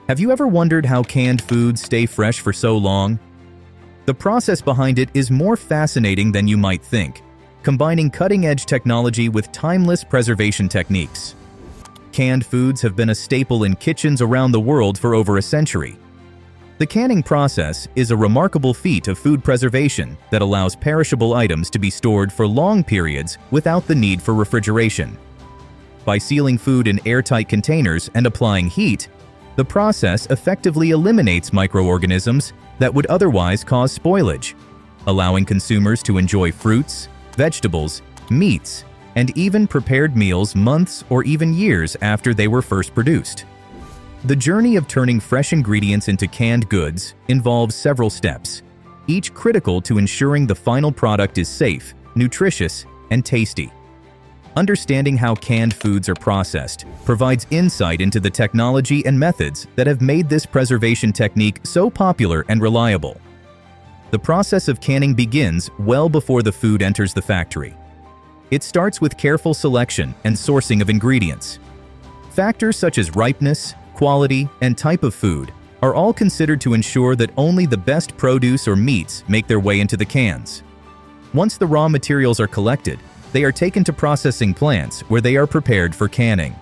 Have you ever wondered how canned foods stay fresh for so long? The process behind it is more fascinating than you might think, combining cutting-edge technology with timeless preservation techniques. Canned foods have been a staple in kitchens around the world for over a century. The canning process is a remarkable feat of food preservation that allows perishable items to be stored for long periods without the need for refrigeration. By sealing food in airtight containers and applying heat, the process effectively eliminates microorganisms that would otherwise cause spoilage, allowing consumers to enjoy fruits, vegetables, meats, and even prepared meals months or even years after they were first produced. The journey of turning fresh ingredients into canned goods involves several steps, each critical to ensuring the final product is safe, nutritious, and tasty. Understanding how canned foods are processed provides insight into the technology and methods that have made this preservation technique so popular and reliable. The process of canning begins well before the food enters the factory. It starts with careful selection and sourcing of ingredients. Factors such as ripeness, quality, and type of food are all considered to ensure that only the best produce or meats make their way into the cans. Once the raw materials are collected, they are taken to processing plants where they are prepared for canning.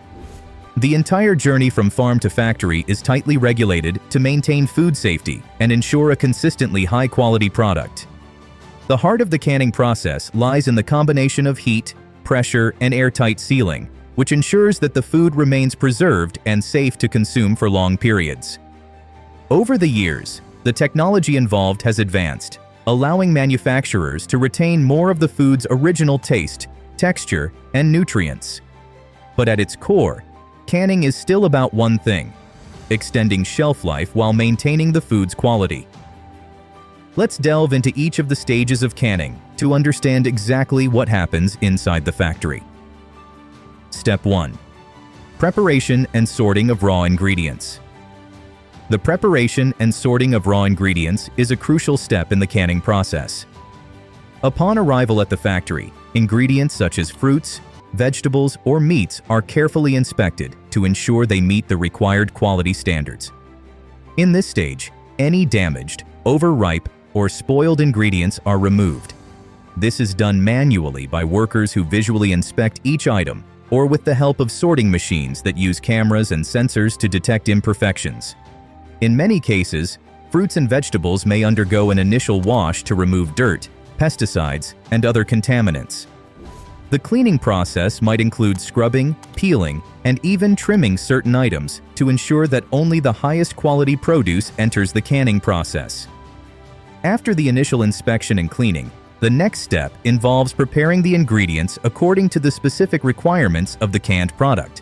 The entire journey from farm to factory is tightly regulated to maintain food safety and ensure a consistently high-quality product. The heart of the canning process lies in the combination of heat, pressure, and airtight sealing, which ensures that the food remains preserved and safe to consume for long periods. Over the years, the technology involved has advanced, allowing manufacturers to retain more of the food's original taste, texture, and nutrients. But at its core, canning is still about one thing: extending shelf life while maintaining the food's quality. Let's delve into each of the stages of canning to understand exactly what happens inside the factory. Step 1. Preparation and sorting of raw ingredients. The preparation and sorting of raw ingredients is a crucial step in the canning process. Upon arrival at the factory, ingredients such as fruits, vegetables, or meats are carefully inspected to ensure they meet the required quality standards. In this stage, any damaged, overripe, or spoiled ingredients are removed. This is done manually by workers who visually inspect each item, or with the help of sorting machines that use cameras and sensors to detect imperfections. In many cases, fruits and vegetables may undergo an initial wash to remove dirt, pesticides, and other contaminants. The cleaning process might include scrubbing, peeling, and even trimming certain items to ensure that only the highest quality produce enters the canning process. After the initial inspection and cleaning, the next step involves preparing the ingredients according to the specific requirements of the canned product.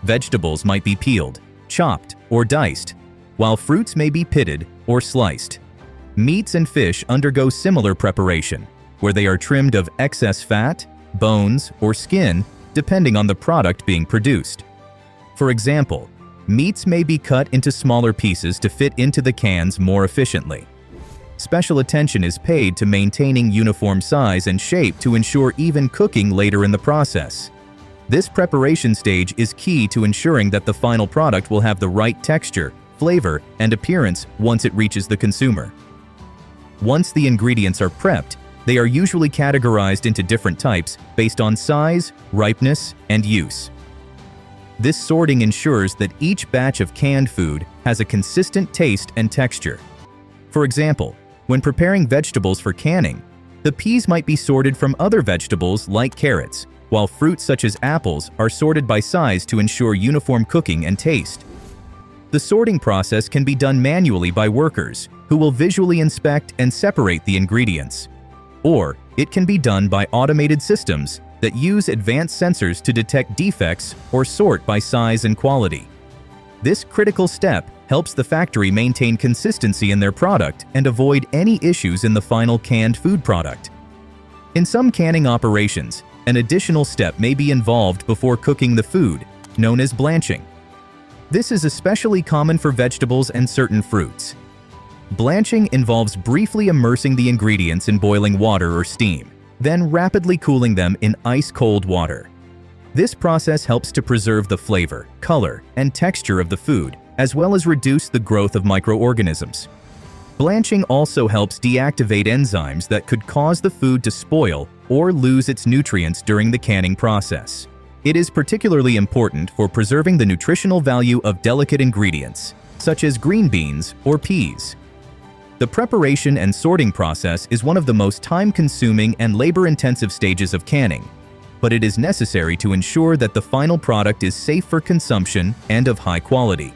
Vegetables might be peeled, chopped, or diced, while fruits may be pitted or sliced. Meats and fish undergo similar preparation, where they are trimmed of excess fat, bones, or skin, depending on the product being produced. For example, meats may be cut into smaller pieces to fit into the cans more efficiently. Special attention is paid to maintaining uniform size and shape to ensure even cooking later in the process. This preparation stage is key to ensuring that the final product will have the right texture, flavor, and appearance once it reaches the consumer. Once the ingredients are prepped, they are usually categorized into different types based on size, ripeness, and use. This sorting ensures that each batch of canned food has a consistent taste and texture. For example, when preparing vegetables for canning, the peas might be sorted from other vegetables like carrots, while fruits such as apples are sorted by size to ensure uniform cooking and taste. The sorting process can be done manually by workers who will visually inspect and separate the ingredients. Or it can be done by automated systems that use advanced sensors to detect defects or sort by size and quality. This critical step helps the factory maintain consistency in their product and avoid any issues in the final canned food product. In some canning operations, an additional step may be involved before cooking the food, known as blanching. This is especially common for vegetables and certain fruits. Blanching involves briefly immersing the ingredients in boiling water or steam, then rapidly cooling them in ice-cold water. This process helps to preserve the flavor, color, and texture of the food as well as reduce the growth of microorganisms. Blanching also helps deactivate enzymes that could cause the food to spoil or lose its nutrients during the canning process. It is particularly important for preserving the nutritional value of delicate ingredients, such as green beans or peas. The preparation and sorting process is one of the most time-consuming and labor-intensive stages of canning, but it is necessary to ensure that the final product is safe for consumption and of high quality.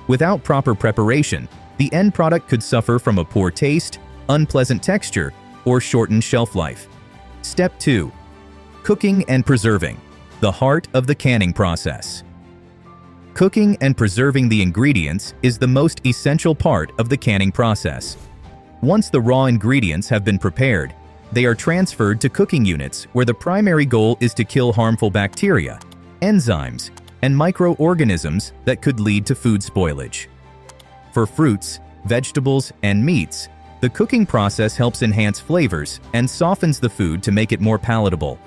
Without proper preparation, the end product could suffer from a poor taste, unpleasant texture, or shortened shelf life. Step 2. Cooking and preserving, the heart of the canning process. Cooking and preserving the ingredients is the most essential part of the canning process. Once the raw ingredients have been prepared, they are transferred to cooking units where the primary goal is to kill harmful bacteria, enzymes, and microorganisms that could lead to food spoilage. For fruits, vegetables, and meats, the cooking process helps enhance flavors and softens the food to make it more palatable.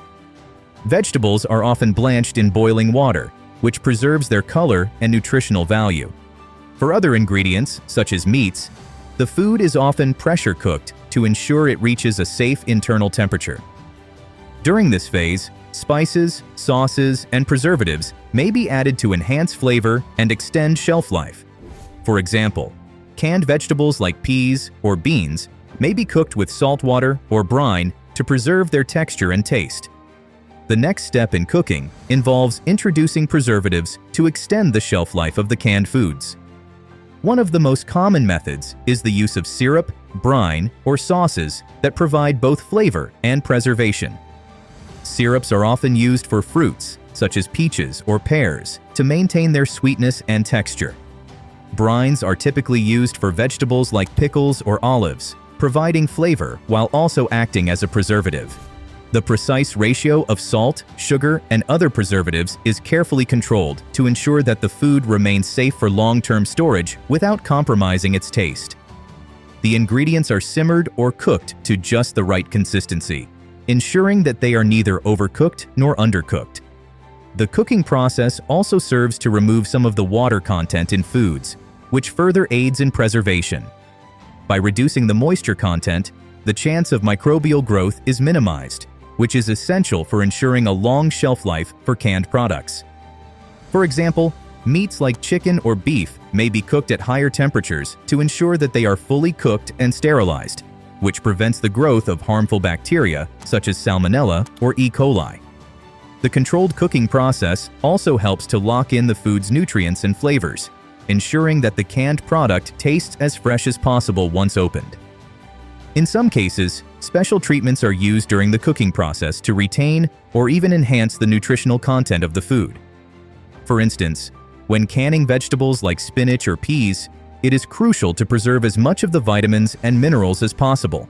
Vegetables are often blanched in boiling water, which preserves their color and nutritional value. For other ingredients, such as meats, the food is often pressure cooked to ensure it reaches a safe internal temperature. During this phase, spices, sauces, and preservatives may be added to enhance flavor and extend shelf life. For example, canned vegetables like peas or beans may be cooked with salt water or brine to preserve their texture and taste. The next step in cooking involves introducing preservatives to extend the shelf life of the canned foods. One of the most common methods is the use of syrup, brine, or sauces that provide both flavor and preservation. Syrups are often used for fruits, such as peaches or pears, to maintain their sweetness and texture. Brines are typically used for vegetables like pickles or olives, providing flavor while also acting as a preservative. The precise ratio of salt, sugar, and other preservatives is carefully controlled to ensure that the food remains safe for long-term storage without compromising its taste. The ingredients are simmered or cooked to just the right consistency, ensuring that they are neither overcooked nor undercooked. The cooking process also serves to remove some of the water content in foods, which further aids in preservation. By reducing the moisture content, the chance of microbial growth is minimized, which is essential for ensuring a long shelf life for canned products. For example, meats like chicken or beef may be cooked at higher temperatures to ensure that they are fully cooked and sterilized, which prevents the growth of harmful bacteria such as Salmonella or E. coli. The controlled cooking process also helps to lock in the food's nutrients and flavors, ensuring that the canned product tastes as fresh as possible once opened. In some cases, special treatments are used during the cooking process to retain or even enhance the nutritional content of the food. For instance, when canning vegetables like spinach or peas, it is crucial to preserve as much of the vitamins and minerals as possible.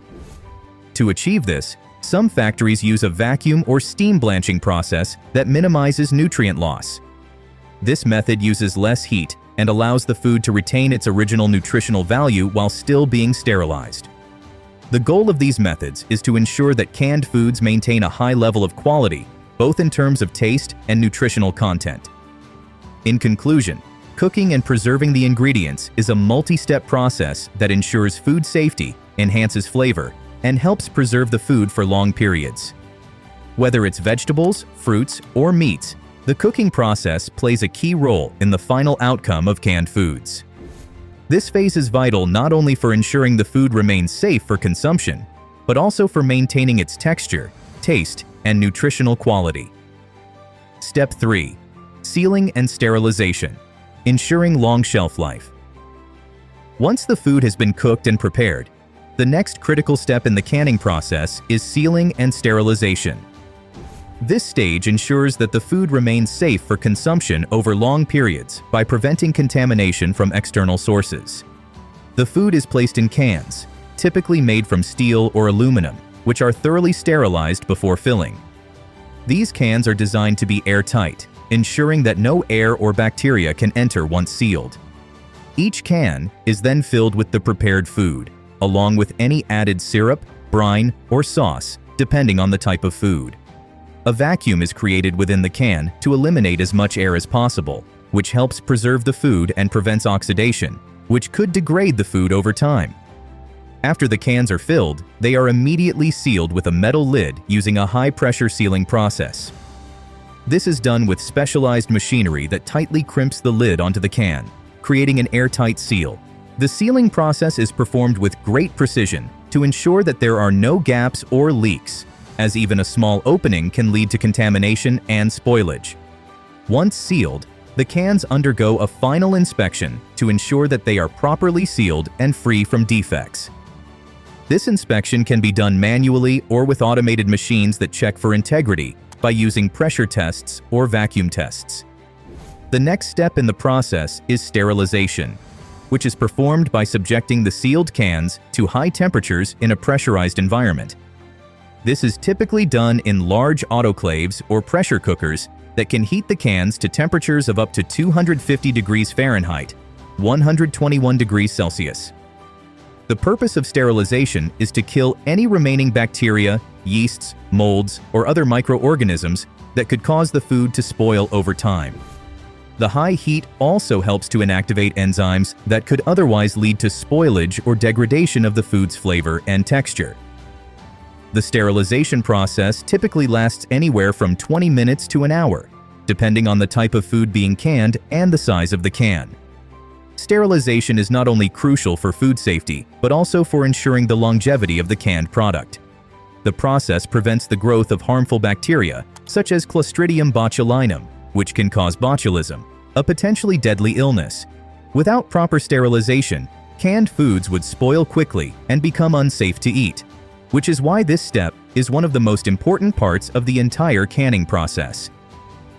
To achieve this, some factories use a vacuum or steam blanching process that minimizes nutrient loss. This method uses less heat and allows the food to retain its original nutritional value while still being sterilized. The goal of these methods is to ensure that canned foods maintain a high level of quality, both in terms of taste and nutritional content. In conclusion, cooking and preserving the ingredients is a multi-step process that ensures food safety, enhances flavor, and helps preserve the food for long periods. Whether it's vegetables, fruits, or meats, the cooking process plays a key role in the final outcome of canned foods. This phase is vital not only for ensuring the food remains safe for consumption, but also for maintaining its texture, taste, and nutritional quality. Step 3. Sealing and sterilization, ensuring long shelf life. Once the food has been cooked and prepared, the next critical step in the canning process is sealing and sterilization. This stage ensures that the food remains safe for consumption over long periods by preventing contamination from external sources. The food is placed in cans, typically made from steel or aluminum, which are thoroughly sterilized before filling. These cans are designed to be airtight, ensuring that no air or bacteria can enter once sealed. Each can is then filled with the prepared food, along with any added syrup, brine, or sauce, depending on the type of food. A vacuum is created within the can to eliminate as much air as possible, which helps preserve the food and prevents oxidation, which could degrade the food over time. After the cans are filled, they are immediately sealed with a metal lid using a high-pressure sealing process. This is done with specialized machinery that tightly crimps the lid onto the can, creating an airtight seal. The sealing process is performed with great precision to ensure that there are no gaps or leaks, as even a small opening can lead to contamination and spoilage. Once sealed, the cans undergo a final inspection to ensure that they are properly sealed and free from defects. This inspection can be done manually or with automated machines that check for integrity by using pressure tests or vacuum tests. The next step in the process is sterilization, which is performed by subjecting the sealed cans to high temperatures in a pressurized environment. This is typically done in large autoclaves or pressure cookers that can heat the cans to temperatures of up to 250 degrees Fahrenheit, 121 degrees Celsius. The purpose of sterilization is to kill any remaining bacteria, yeasts, molds, or other microorganisms that could cause the food to spoil over time. The high heat also helps to inactivate enzymes that could otherwise lead to spoilage or degradation of the food's flavor and texture. The sterilization process typically lasts anywhere from 20 minutes to an hour, depending on the type of food being canned and the size of the can. Sterilization is not only crucial for food safety, but also for ensuring the longevity of the canned product. The process prevents the growth of harmful bacteria, such as Clostridium botulinum, which can cause botulism, a potentially deadly illness. Without proper sterilization, canned foods would spoil quickly and become unsafe to eat, which is why this step is one of the most important parts of the entire canning process.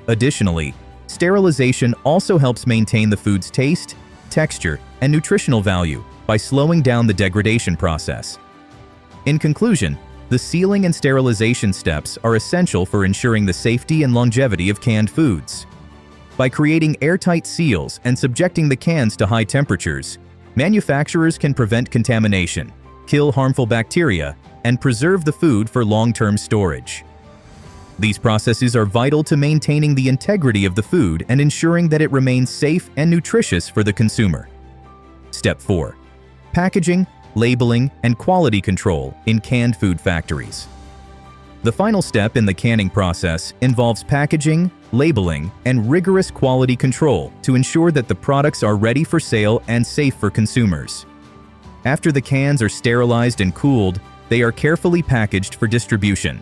Additionally, sterilization also helps maintain the food's taste, texture, and nutritional value by slowing down the degradation process. In conclusion, the sealing and sterilization steps are essential for ensuring the safety and longevity of canned foods. By creating airtight seals and subjecting the cans to high temperatures, manufacturers can prevent contamination, kill harmful bacteria, and preserve the food for long-term storage. These processes are vital to maintaining the integrity of the food and ensuring that it remains safe and nutritious for the consumer. Step 4. Packaging, labeling, and quality control in canned food factories. The final step in the canning process involves packaging, labeling, and rigorous quality control to ensure that the products are ready for sale and safe for consumers. After the cans are sterilized and cooled, they are carefully packaged for distribution.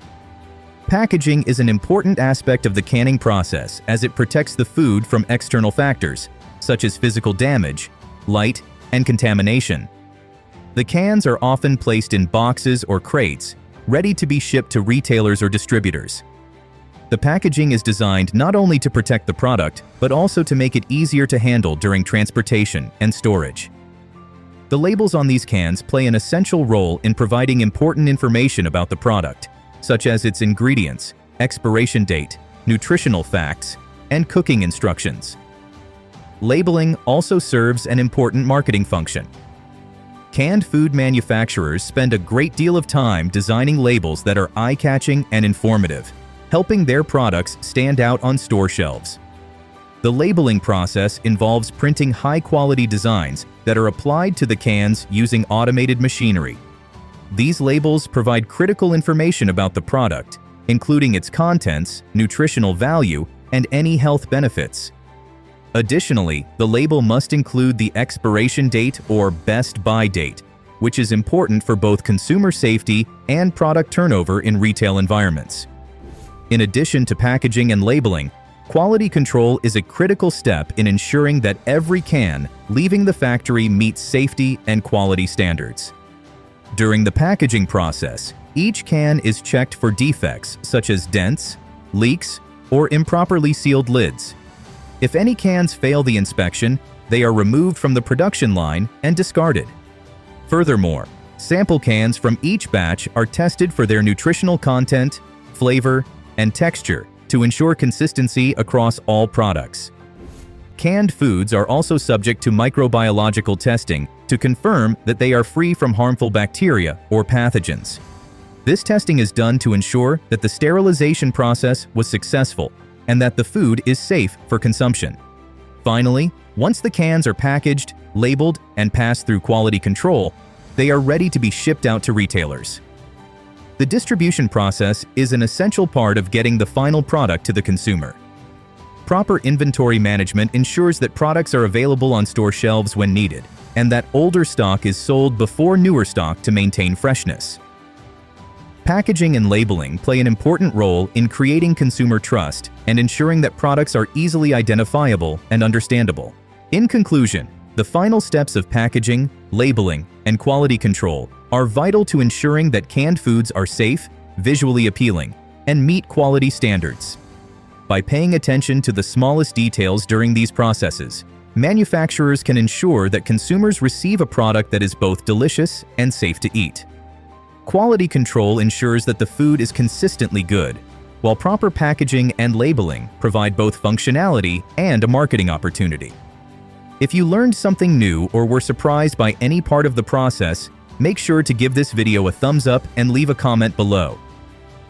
Packaging is an important aspect of the canning process as it protects the food from external factors, such as physical damage, light, and contamination. The cans are often placed in boxes or crates, ready to be shipped to retailers or distributors. The packaging is designed not only to protect the product, but also to make it easier to handle during transportation and storage. The labels on these cans play an essential role in providing important information about the product, such as its ingredients, expiration date, nutritional facts, and cooking instructions. Labeling also serves an important marketing function. Canned food manufacturers spend a great deal of time designing labels that are eye-catching and informative, helping their products stand out on store shelves. The labeling process involves printing high-quality designs that are applied to the cans using automated machinery. These labels provide critical information about the product, including its contents, nutritional value, and any health benefits. Additionally, the label must include the expiration date or best buy date, which is important for both consumer safety and product turnover in retail environments. In addition to packaging and labeling, quality control is a critical step in ensuring that every can leaving the factory meets safety and quality standards. During the packaging process, each can is checked for defects such as dents, leaks, or improperly sealed lids. If any cans fail the inspection, they are removed from the production line and discarded. Furthermore, sample cans from each batch are tested for their nutritional content, flavor, and texture to ensure consistency across all products. Canned foods are also subject to microbiological testing to confirm that they are free from harmful bacteria or pathogens. This testing is done to ensure that the sterilization process was successful and that the food is safe for consumption. Finally, once the cans are packaged, labeled, and pass through quality control, they are ready to be shipped out to retailers. The distribution process is an essential part of getting the final product to the consumer. Proper inventory management ensures that products are available on store shelves when needed, and that older stock is sold before newer stock to maintain freshness. Packaging and labeling play an important role in creating consumer trust and ensuring that products are easily identifiable and understandable. In conclusion, the final steps of packaging, labeling, and quality control are vital to ensuring that canned foods are safe, visually appealing, and meet quality standards. By paying attention to the smallest details during these processes, manufacturers can ensure that consumers receive a product that is both delicious and safe to eat. Quality control ensures that the food is consistently good, while proper packaging and labeling provide both functionality and a marketing opportunity. If you learned something new or were surprised by any part of the process, make sure to give this video a thumbs up and leave a comment below.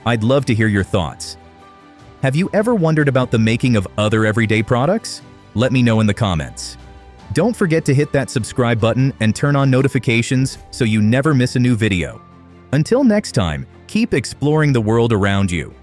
I'd love to hear your thoughts. Have you ever wondered about the making of other everyday products? Let me know in the comments. Don't forget to hit that subscribe button and turn on notifications so you never miss a new video. Until next time, keep exploring the world around you.